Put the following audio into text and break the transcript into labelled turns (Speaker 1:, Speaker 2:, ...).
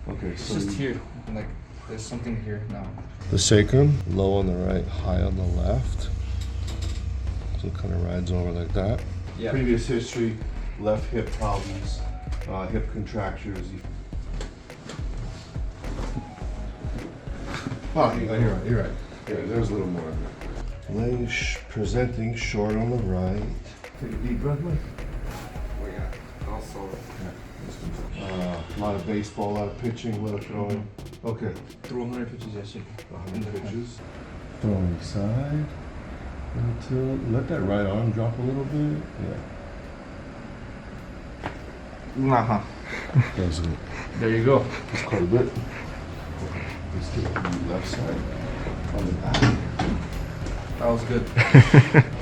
Speaker 1: Okay,
Speaker 2: It's
Speaker 1: so
Speaker 2: just here. Like, there's something here now.
Speaker 1: the sacrum, low on the right, high on the left. So it kind of rides over like that.
Speaker 2: Yeah.
Speaker 1: Previous history, left hip problems, hip contractures. Oh, you're right. Yeah, there's a little more of it. Legs presenting short on the right. Take a deep breath, Mike.
Speaker 2: Oh, yeah. Also,
Speaker 1: A lot of baseball, a lot of pitching, a lot of throwing. Okay.
Speaker 2: threw 100 pitches yesterday.
Speaker 1: 100 pitches. Throwing side. Until, let that right arm drop a little bit. Yeah.
Speaker 2: Uh-huh.
Speaker 1: That was good.
Speaker 2: There you go.
Speaker 1: That's quite a bit. Okay. Let's get the left side on the back.
Speaker 2: That was good.